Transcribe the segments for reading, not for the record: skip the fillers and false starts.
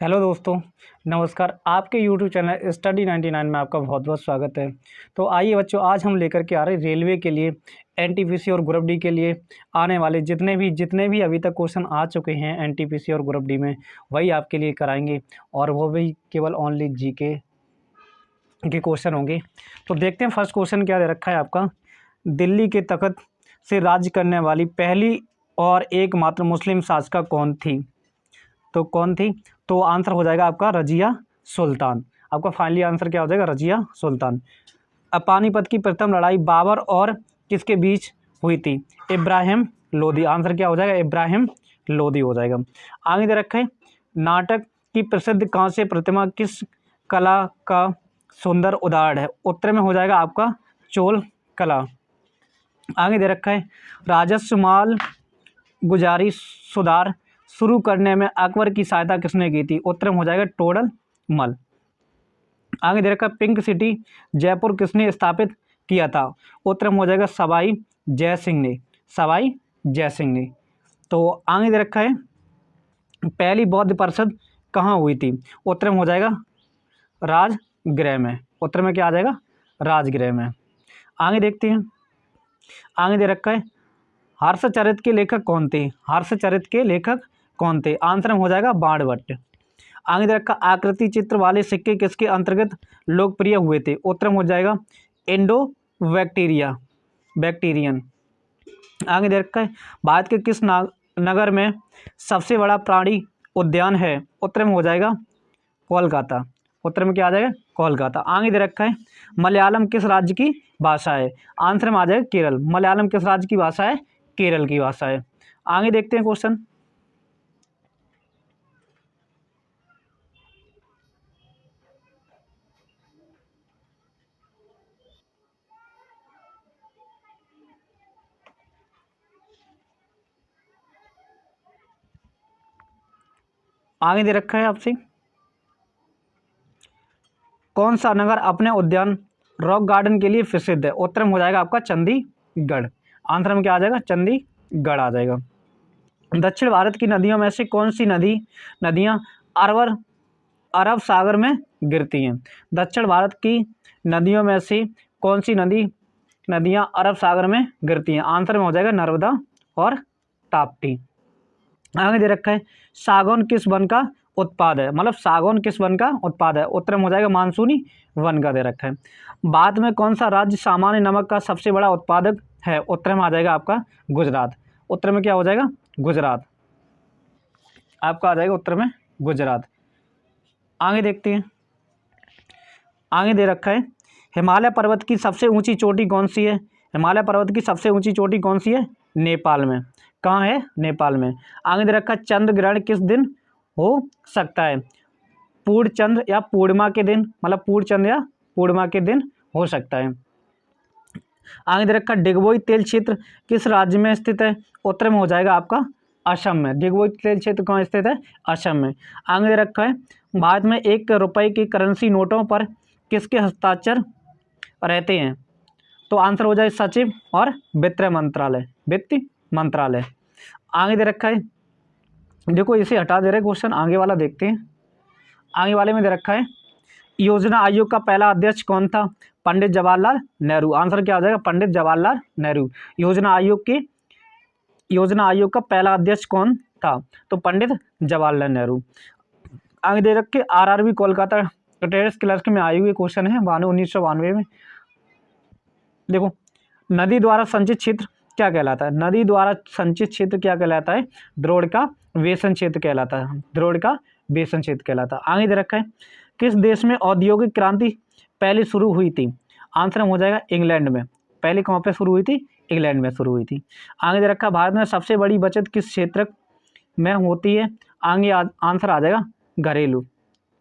Hello दोस्तों, नमस्कार। आपके यूट्यूब चैनल स्टडी 99 में आपका बहुत बहुत स्वागत है। तो आइए बच्चों, आज हम लेकर के आ रहे हैं रेलवे के लिए, एनटीपीसी और ग्रुप डी के लिए आने वाले जितने भी अभी तक क्वेश्चन आ चुके हैं एनटीपीसी और ग्रुप डी में, वही आपके लिए कराएंगे। और वो भी केवल ओनली जीके के क्वेश्चन होंगे। तो देखते हैं फर्स्ट क्वेश्चन क्या दे रखा है आपका। दिल्ली के तख्त से राज्य करने वाली पहली और एकमात्र मुस्लिम शासिका कौन थी? तो कौन थी? तो आंसर हो जाएगा आपका रजिया सुल्तान। आपका फाइनली आंसर क्या हो जाएगा? रजिया सुल्तान। अब पानीपत की प्रथम लड़ाई बाबर और किसके बीच हुई थी? इब्राहिम लोदी। आंसर क्या हो जाएगा? इब्राहिम लोदी हो जाएगा। आगे दे रखा है, नाटक की प्रसिद्ध कांस्य प्रतिमा किस कला का सुंदर उदाहरण है? उत्तर में हो जाएगा आपका चोल कला। आगे दे रखा है, राजस्व माल गुजारी सुधार शुरू करने में अकबर की सहायता किसने की थी? उत्तर में हो जाएगा टोडर मल। आगे दे रखा है, पिंक सिटी जयपुर किसने स्थापित किया था? उत्तर में हो जाएगा सवाई जय सिंह ने। सवाई जय सिंह ने। तो आगे दे रखा है, पहली बौद्ध परिषद कहाँ हुई थी? उत्तर में हो जाएगा राजगृह में। उत्तर में क्या आ जाएगा? राजगृह में। आगे देखते हैं, आगे दे रखा है, हर्षचरित के लेखक कौन थे? हर्षचरित के लेखक कौन थे? आंसर में हो जाएगा बाणभट्ट। आगे दे रखा, आकृति चित्र वाले सिक्के किसके अंतर्गत लोकप्रिय हुए थे? उत्तर में हो जाएगा इंडो बैक्टीरियन। आगे दे रखा है, भारत के किस नगर में सबसे बड़ा प्राणी उद्यान है? उत्तर में हो जाएगा कोलकाता। उत्तर में क्या आ जाएगा? कोलकाता। आगे दे रखा है, मलयालम किस राज्य की भाषा है? आंसर में आ जाएगा केरल। मलयालम किस राज्य की भाषा है? केरल की भाषा है। आगे देखते हैं क्वेश्चन। आगे दे रखा है आपसे, कौन सा नगर अपने उद्यान रॉक गार्डन के लिए प्रसिद्ध है? उत्तर में हो जाएगा आपका चंडीगढ़। आंसर में क्या आ जाएगा? चंडीगढ़ आ जाएगा। दक्षिण भारत की नदियों में से कौन सी नदियां अरब सागर में गिरती हैं? दक्षिण भारत की नदियों में से कौन सी नदियां अरब सागर में गिरती हैं? आंसर में हो जाएगा नर्मदा और ताप्ती। आगे दे रखा है, सागौन किस वन का उत्पाद है? मतलब सागौन किस वन का उत्पाद है? उत्तर में हो जाएगा मानसूनी वन का दे रखा है। भारत में कौन सा राज्य सामान्य नमक का सबसे बड़ा उत्पादक है? उत्तर में आ जाएगा आपका गुजरात। उत्तर में क्या हो जाएगा? गुजरात। आपका आ जाएगा उत्तर में गुजरात। आगे देखते हैं, आगे दे रखा है, हिमालय पर्वत की सबसे ऊंची चोटी कौन सी है? हिमालय पर्वत की सबसे ऊंची चोटी कौन सी है? नेपाल में। कहाँ है? नेपाल में। आगे दे रखा है, चंद्र ग्रहण किस दिन हो सकता है? पूर्ण चंद्र या पूर्णिमा के दिन, मतलब पूर्ण चंद्र या पूर्णिमा के दिन हो सकता है। आगे दे रखा, डिगबोई तेल क्षेत्र किस राज्य में स्थित है? उत्तर में हो जाएगा आपका असम में। डिगबोई तेल क्षेत्र कहाँ स्थित है? असम में। आगे दे रखा है, भारत में 1 रुपये की करेंसी नोटों पर किसके हस्ताक्षर रहते हैं? तो आंसर हो जाए सचिव और वित्त मंत्रालय। आगे दे रखा है, देखो इसे हटा दे रहे क्वेश्चन, आगे वाला देखते हैं। आगे वाले में दे रखा है, योजना आयोग का पहला अध्यक्ष कौन था? पंडित जवाहरलाल नेहरू। आंसर क्या हो जाएगा? पंडित जवाहरलाल नेहरू। योजना आयोग का पहला अध्यक्ष कौन था? तो पंडित जवाहरलाल नेहरू। आगे दे रखे, आरआरबी कोलकाता टेरेस क्लर्क में आए हुए क्वेश्चन है 1992 में। देखो, नदी द्वारा संचित क्षेत्र क्या कहलाता है? नदी द्वारा संचित क्षेत्र क्या कहलाता है? द्रोण का वेसन क्षेत्र कहलाता है। द्रोण का वेसन क्षेत्र कहलाता है। आगे दे रखा है, किस देश में औद्योगिक क्रांति पहले शुरू हुई थी? आंसर हो जाएगा इंग्लैंड में। पहले कहाँ पे शुरू हुई थी? इंग्लैंड में शुरू हुई थी। आगे दे रखा, भारत में सबसे बड़ी बचत किस क्षेत्र में होती है? आगे आंसर आ जाएगा घरेलू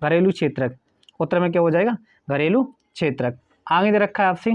क्षेत्रक। उत्तर में क्या हो जाएगा? घरेलू क्षेत्रक। आगे दे रखा है आपसे,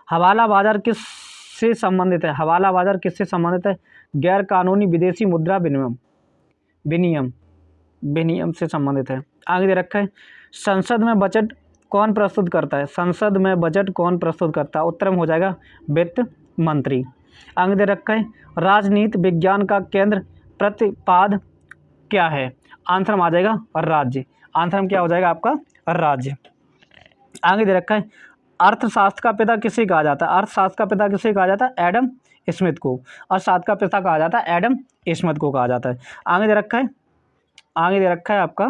हवाला बाजार किससे संबंधित है? हवाला बाजार किससे संबंधित है? गैर कानूनी विदेशी मुद्रा विनियम से संबंधित है। आगे दे रखा है, संसद में बजट कौन प्रस्तुत करता है? संसद में बजट कौन प्रस्तुत करता है? उत्तर में हो जाएगा वित्त मंत्री। आगे दे रखा है, राजनीति विज्ञान का केंद्र प्रतिपाद क्या है? आंसर में आ जाएगा राज्य। आंसर में क्या हो जाएगा आपका? राज्य। आगे दे रखा है अर्थशास्त्र का पिता किसे कहा जाता है? अर्थशास्त्र का पिता किसे कहा जाता है? एडम स्मिथ को। अर्थशास्त्र का पिता कहा जाता है एडम स्मिथ को कहा जाता है। आगे दे रखा है आपका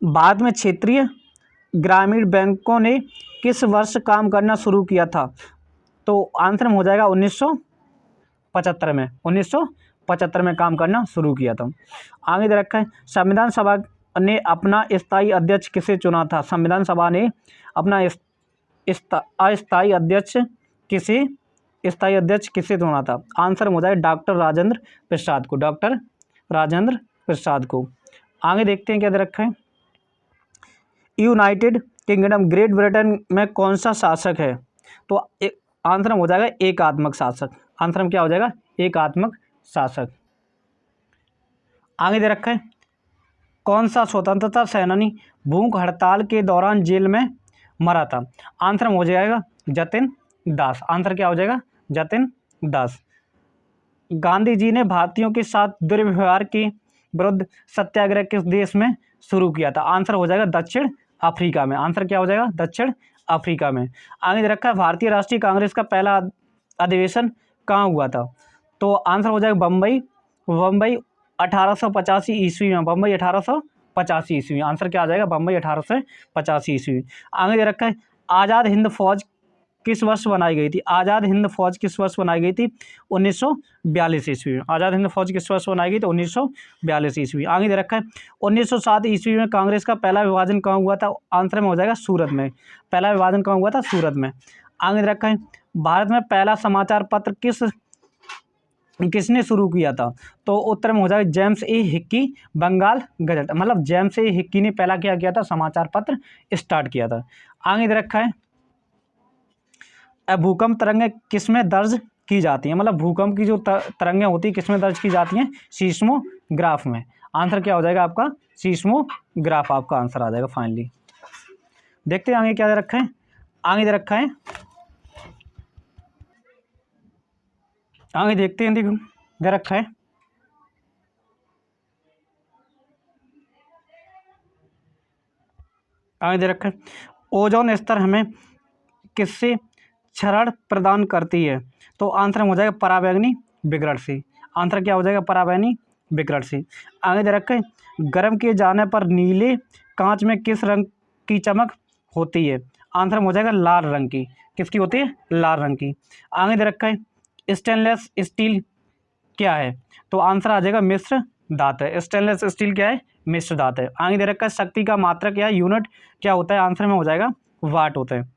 बाद में क्षेत्रीय ग्रामीण बैंकों ने किस वर्ष काम करना शुरू किया था? तो आंसर में हो जाएगा 1975 में। 1975 में काम करना शुरू किया था। आगे दे रखा है संविधान सभा ने अपना स्थायी अध्यक्ष किसे चुना था? संविधान सभा ने अपना स्थायी अध्यक्ष किसे चुना था? आंसर हो जाएगा डॉक्टर राजेंद्र प्रसाद को। डॉक्टर राजेंद्र प्रसाद को। आगे देखते हैं क्या दे रखा है यूनाइटेड किंगडम ग्रेट ब्रिटेन में कौन सा शासक है? तो आंसर में हो जाएगा एकात्मक शासक। आंसर में क्या हो जाएगा? एकात्मक शासक। आगे दे रखा है कौन सा स्वतंत्रता सेनानी भूख हड़ताल के दौरान जेल में मरा था? आंसर में हो जाएगा जतिन दास। आंसर क्या हो जाएगा? जतिन दास। गांधी जी ने भारतीयों के साथ दुर्व्यवहार के विरुद्ध सत्याग्रह किस देश में शुरू किया था? आंसर हो जाएगा दक्षिण अफ्रीका में। आंसर क्या हो जाएगा? दक्षिण अफ्रीका में। आगे दे रखा है भारतीय राष्ट्रीय कांग्रेस का पहला अधिवेशन कहाँ हुआ था? तो आंसर हो जाएगा बम्बई 1885 ईस्वी में। बम्बई 1885 ईस्वी में। आंसर क्या आ जाएगा? बम्बई 1885 ईस्वी। आगे दे रखा है आज़ाद हिंद फौज किस वर्ष बनाई गई थी? आज़ाद हिंद फौज किस वर्ष बनाई गई थी? 1942 ईस्वी में। आज़ाद हिंद फौज किस वर्ष बनाई गई थी? 1942 ईस्वी। आगे दे रखा है 1907 ईस्वी में कांग्रेस का पहला विभाजन कहाँ हुआ था? आंसर में हो जाएगा सूरत में। पहला विभाजन कहाँ हुआ था? सूरत में। आगे दे रखा है भारत में पहला समाचार पत्र किसने शुरू किया था? तो उत्तर में हो जाएगा James A Hicky Bengal Gazette. मतलब जेम्स ए हिक्की ने पहला क्या किया था? समाचार पत्र स्टार्ट किया था। आगे दे रखा है भूकंप तरंगें किसमें दर्ज की जाती हैं? मतलब भूकंप की जो तरंगें होती है किसमें दर्ज की जाती हैं? सीस्मोग्राफ में। आंसर क्या हो जाएगा आपका? सीस्मोग्राफ आपका आंसर आ जाएगा फाइनली। देखते हैं आगे क्या दे रखा है। आगे दे रखा है आगे देखते हैं। देखो दे रखा है आगे दे रखा है ओजोन स्तर हमें किससे क्षरण प्रदान करती है? तो आंसर हो जाएगा पराबैंगनी विकिरण से। आंसर क्या हो जाएगा? पराबैंगनी विकिरण से। आगे दे रखा है गर्म किए जाने पर नीले कांच में किस रंग की चमक होती है? आंसर हो जाएगा लाल रंग की। किसकी होती है? लाल रंग की। आगे दे रखा है स्टेनलेस स्टील क्या है? तो आंसर आ जाएगा मिश्र धातु है। स्टेनलेस स्टील क्या है? मिश्र धातु है। आगे दे रखा है शक्ति का मात्रक या यूनिट क्या होता है? आंसर में हो जाएगा वाट होता है।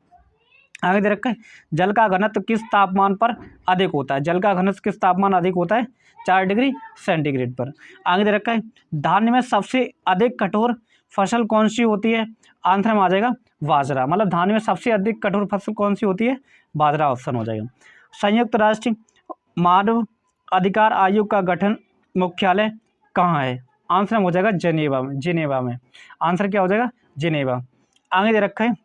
आगे दे रखा है जल का घनत्व किस तापमान पर अधिक होता है? जल का घनत्व किस तापमान अधिक होता है? 4 डिग्री सेंटीग्रेड पर। आगे दे रखा है धान्य में सबसे अधिक कठोर फसल कौन सी होती है? आंसर में आ जाएगा बाजरा। मतलब धान्य में सबसे अधिक कठोर फसल कौन सी होती है? बाजरा ऑप्शन हो जाएगा। संयुक्त राष्ट्र मानव अधिकार आयोग का गठन मुख्यालय कहाँ है? आंसर में हो जाएगा जेनेवा में। जेनेवा में। आंसर क्या हो जाएगा? जेनेवा। आगे दे रखा है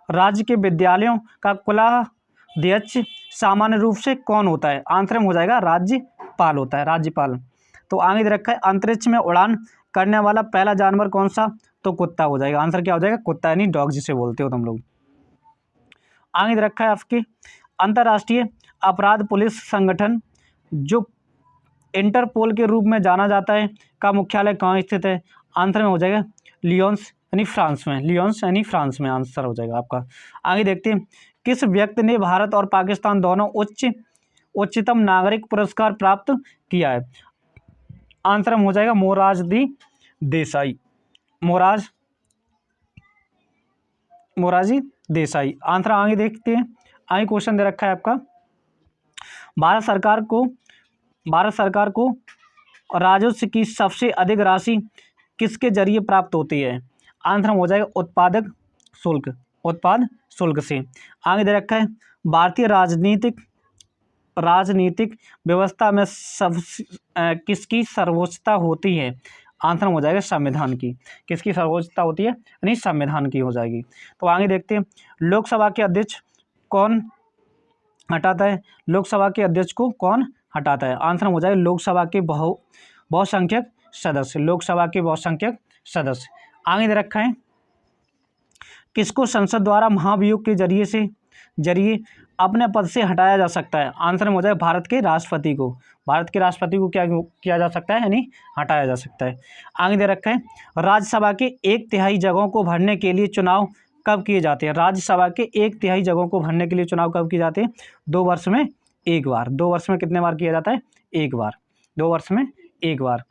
राज्य के विद्यालयों का कुलाध्यक्ष सामान्य रूप से कौन होता है? आंसर में हो जाएगा राज्यपाल होता है। राज्यपाल। तो आगे दे रखा है अंतरिक्ष में उड़ान करने वाला पहला जानवर कौन सा? तो कुत्ता हो जाएगा। आंसर क्या हो जाएगा? कुत्ता यानी डॉग जिसे बोलते हो तुम लोग। आगे दे रखा है आपके अंतर्राष्ट्रीय अपराध पुलिस संगठन जो इंटरपोल के रूप में जाना जाता है का मुख्यालय कहाँ स्थित है? आंसर में हो जाएगा लियोन्स यानी फ्रांस में। लियोन्स यानी फ्रांस में आंसर हो जाएगा आपका। आगे देखते हैं किस व्यक्ति ने भारत और पाकिस्तान दोनों उच्चतम नागरिक पुरस्कार प्राप्त किया है? आंसर में हो जाएगा मोरारजी देसाई। मोरारजी देसाई। आंसर आगे देखते हैं। आगे क्वेश्चन दे रखा है आपका भारत सरकार को राजस्व की सबसे अधिक राशि किसके जरिए प्राप्त होती है? आंसर हो जाएगा उत्पाद शुल्क से। आगे दे रखा है भारतीय राजनीतिक व्यवस्था में किसकी सर्वोच्चता होती है? आंसर हो जाएगा संविधान की। किसकी सर्वोच्चता होती है? यानी संविधान की हो जाएगी। तो आगे देखते हैं लोकसभा के अध्यक्ष कौन हटाता है? लोकसभा के अध्यक्ष को कौन हटाता है? आंसर हो जाएगा लोकसभा के बहुसंख्यक सदस्य, लोकसभा के बहुसंख्यक सदस्य। आगे दे रखा है, किसको संसद द्वारा महाभियोग के जरिए अपने पद से हटाया जा सकता है? आंसर में हो जाएगा भारत के राष्ट्रपति को। भारत के राष्ट्रपति को क्या किया जा सकता है, यानी हटाया जा सकता है। आगे दे रखा है, राज्यसभा के 1/3 जगहों को भरने के लिए चुनाव कब किए जाते हैं? राज्यसभा के 1/3 जगहों को भरने के लिए चुनाव कब किए जाते हैं? 2 वर्ष में 1 बार। 2 वर्ष में कितने बार किया जाता है? 1 बार। 2 वर्ष में 1 बार।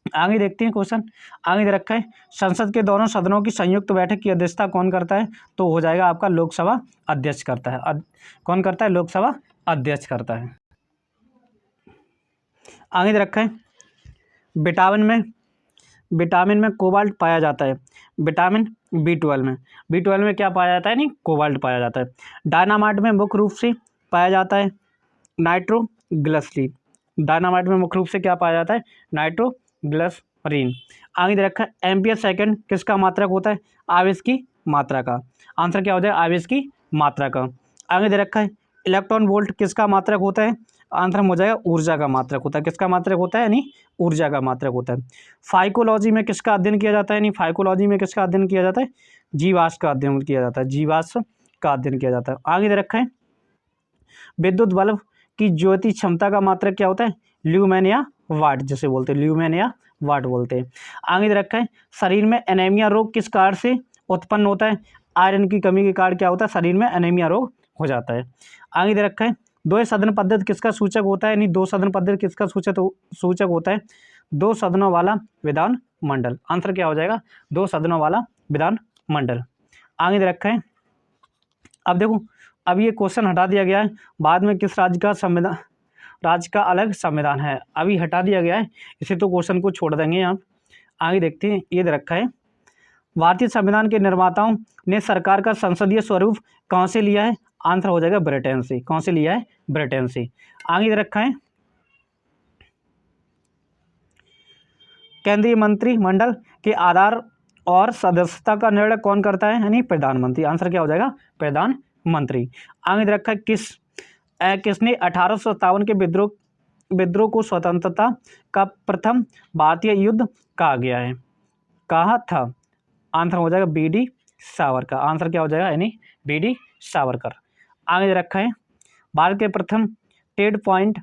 आगे देखते हैं क्वेश्चन। आगे दे रखा है, संसद के दोनों सदनों की संयुक्त बैठक की अध्यक्षता कौन करता है? तो हो जाएगा आपका लोकसभा अध्यक्ष करता है। कौन करता है? लोकसभा अध्यक्ष करता है। आगे दे रखा है, विटामिन में कोबाल्ट पाया जाता है। विटामिन B12 में क्या पाया जाता है? नहीं, कोबाल्ट पाया जाता है। डायनामाइट में मुख्य रूप से पाया जाता है नाइट्रोग्लिसरीन। डायनामाइट में मुख्य रूप से क्या पाया जाता है? नाइट्रोग्लिसरीन। आगे दे रखा है, एम्पियर सेकंड किसका मात्रक होता है? आवेश की मात्रा का। आंसर क्या हो जाएगा? आवेश की मात्रा का। आगे दे रखा है, इलेक्ट्रॉन वोल्ट किसका मात्रक होता है? आंसर हो जाएगा ऊर्जा का मात्रक होता है। किसका मात्रक होता है? यानी ऊर्जा का मात्रक होता है। फाइकोलॉजी में किसका अध्ययन किया जाता है? यानी फाइकोलॉजी में किसका अध्ययन किया जाता है? जीवाश्म का अध्ययन किया जाता है। जीवाश्म का अध्ययन किया जाता है। आगे दे रखा है, विद्युत बल्ब की ज्योति क्षमता का मात्रक क्या होता है? ल्यूमेन या वाट, जिसे बोलते हैं ल्यूमेन या वाट बोलते हैं। आगे दे रखा है, शरीर में एनीमिया रोग किस कारण से उत्पन्न होता है? आयरन की कमी के कारण क्या होता है? शरीर में एनीमिया रोग हो जाता है। आगे दे रखा है, दो सदन पद्धति किसका सूचक होता है? यानी 2 सदन पद्धति किसका सूचक होता है? 2 सदनों वाला विधान मंडल। आंसर क्या हो जाएगा? 2 सदनों वाला विधान मंडल। आगे दे रखा है, अब देखो, अब ये क्वेश्चन हटा दिया गया है, बाद में किस राज्य का अलग संविधान है, अभी हटा दिया गया है, इसे तो क्वेश्चन को छोड़ देंगे आप। आगे देखते हैं, ये दे रखा है, भारतीय संविधान के निर्माताओं ने सरकार का संसदीय स्वरूप कहाँ से लिया है? आंसर हो जाएगा ब्रिटेन से। कौन से लिया है? ब्रिटेन से। आगे दे रखा है, केंद्रीय मंत्रिमंडल के आधार और सदस्यता का निर्णय कौन करता है? यानी प्रधानमंत्री। आंसर क्या हो जाएगा? प्रधानमंत्री। आगे दे रखा है, किसने 1857 के विद्रोह को स्वतंत्रता का प्रथम भारतीय युद्ध कहा गया है? कहा था? आंसर हो जाएगा B.D. सावरकर। आंसर क्या हो जाएगा? यानी B.D. सावरकर। आगे दे रखा है, भारत के प्रथम ट्रेड पॉइंट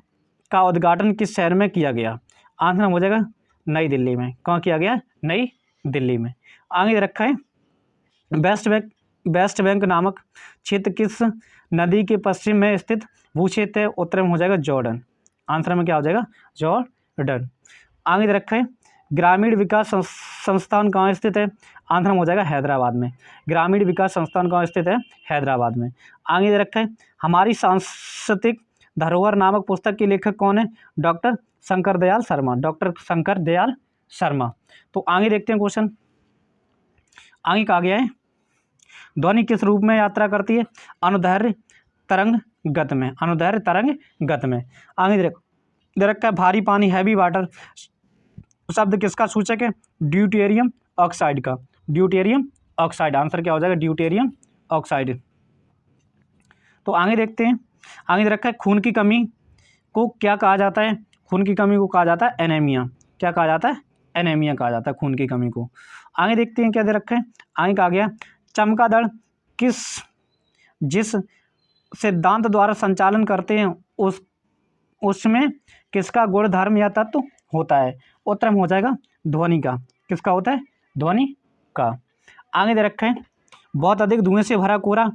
का उद्घाटन किस शहर में किया गया? आंसर हो जाएगा नई दिल्ली में। कहाँ किया गया? नई दिल्ली में। आगे दे रखा है, वेस्ट बैंक नामक क्षेत्र किस नदी के पश्चिम में स्थित भूक्षेत्र है? उत्तर में हो जाएगा जॉर्डन। आंसर में क्या हो जाएगा? जॉर्डन। आगे दे रखा है, ग्रामीण विकास संस्थान कहाँ स्थित है? आंसर में हो जाएगा हैदराबाद में। ग्रामीण विकास संस्थान कहाँ स्थित है? हैदराबाद में। आगे दे रखा है, हमारी सांस्कृतिक धरोहर नामक पुस्तक के लेखक कौन है? डॉक्टर शंकर दयाल शर्मा। डॉक्टर शंकर दयाल शर्मा। तो आगे देखते हैं क्वेश्चन। आगे कहा गया है, ध्वनि किस रूप में यात्रा करती है? अनुदैर्घ्य तरंग गत में। अनुदैर्घ्य तरंग गत में। आगे दे रखा है, भारी पानी हैवी वाटर शब्द किसका सूचक है? ड्यूटेरियम ऑक्साइड का। Deuterium oxide. आंसर क्या हो जाएगा? Deuterium oxide. तो आगे देखते हैं, आगे दे रखा है, खून की कमी को क्या कहा जाता है? खून की कमी को कहा जाता है एनीमिया। क्या कहा जाता है? एनीमिया कहा जाता है खून की कमी को। आगे देखते हैं क्या दे रखा है। आगे कहा गया, चमगादड़ जिस सिद्धांत द्वारा संचालन करते हैं उसमें किसका गुणधर्म या तत्व होता है? उत्तर में हो जाएगा ध्वनि का। किसका होता है? ध्वनि का। आगे दे रखा है, बहुत अधिक धुएं से भरा कोहरा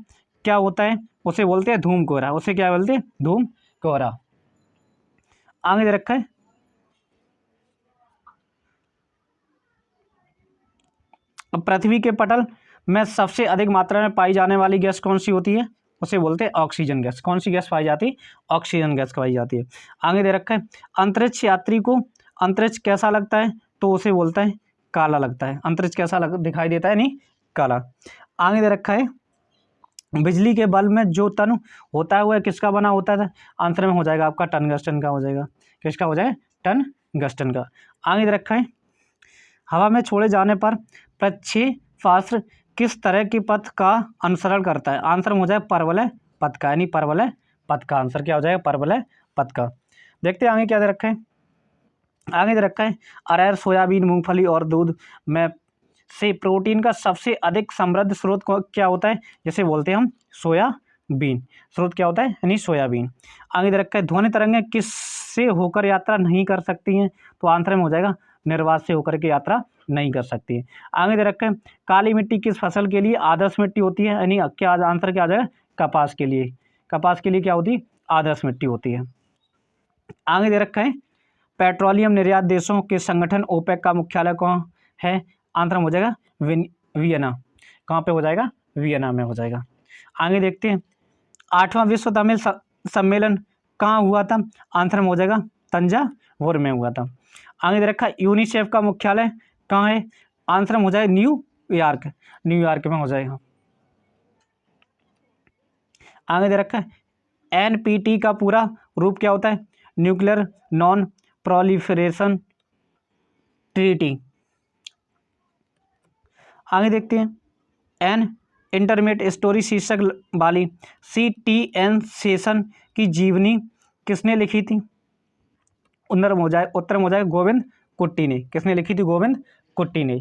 क्या होता है? उसे बोलते हैं धूम कोहरा। उसे क्या बोलते हैं? धूम कोहरा। आगे दे रखा है, पृथ्वी के पटल में सबसे अधिक मात्रा में पाई जाने वाली गैस कौन सी होती है? उसे बोलते हैं ऑक्सीजन गैस। कौन सी गैस पाई जाती है? ऑक्सीजन गैस पाई जाती है। आगे दे रखा है, अंतरिक्ष यात्री को अंतरिक्ष कैसा लगता है? तो उसे बोलता है काला लगता है। अंतरिक्ष कैसा दिखाई देता है? नहीं, काला। आगे दे रखा है, बिजली के बल्ब में जो तन होता है वह किसका बना होता है? आंसर में हो जाएगा आपका टंगस्टन का हो जाएगा। किसका हो जाएगा? टंगस्टन का। आगे दे रखा है, हवा में छोड़े जाने पर प्रक्षेपास्त्र किस तरह के पथ का अनुसरण करता है? आंसर में हो जाएगा परवलय पथ का। यानी परवलय पथ का। आंसर क्या हो जाएगा? परवलय पथ का। देखते हैं आगे क्या दे रखा है। आगे दे रखा है अरहर, सोयाबीन, मूंगफली और दूध में से प्रोटीन का सबसे अधिक समृद्ध स्रोत क्या होता है, जैसे बोलते हैं हम सोयाबीन। स्रोत क्या होता है, यानी सोयाबीन। आगे दे रखा है ध्वनि तरंगें किससे होकर यात्रा नहीं कर सकती हैं, तो आंसर में हो जाएगा निर्वात से होकर के यात्रा नहीं कर सकती है। आगे दे रखा है काली मिट्टी किस फसल के लिए आदर्श मिट्टी होती है, यानी क्या आंसर क्या आ जाएगा, कपास के लिए। कपास के लिए क्या होती है, आदर्श मिट्टी होती है। आगे दे रखा है पेट्रोलियम निर्यात देशों के संगठन ओपेक का मुख्यालय कहाँ है, आंसर हो जाएगा वियना। कहाँ पे हो जाएगा, वियना में हो जाएगा। आगे देखते हैं 8वां विश्व तमिल सम्मेलन कहाँ हुआ था, आंसर में हो जाएगा तंजावुर में हुआ था। आगे दे रखा है यूनिसेफ का मुख्यालय कहाँ है, आंसर में हो जाएगा न्यूयॉर्क। न्यूयॉर्क में हो जाएगा। आगे दे रखा है एनपीटी का पूरा रूप क्या होता है, न्यूक्लियर नॉन प्रोलिफरेशन ट्रीटी। आगे देखते हैं एन इंटरमीडिएट स्टोरी शीर्षक वाली CTN सेशन की जीवनी किसने लिखी थी, उत्तर में हो जाए गोविंद कुट्टी ने। किसने लिखी थी, गोविंद कुट्टी ने।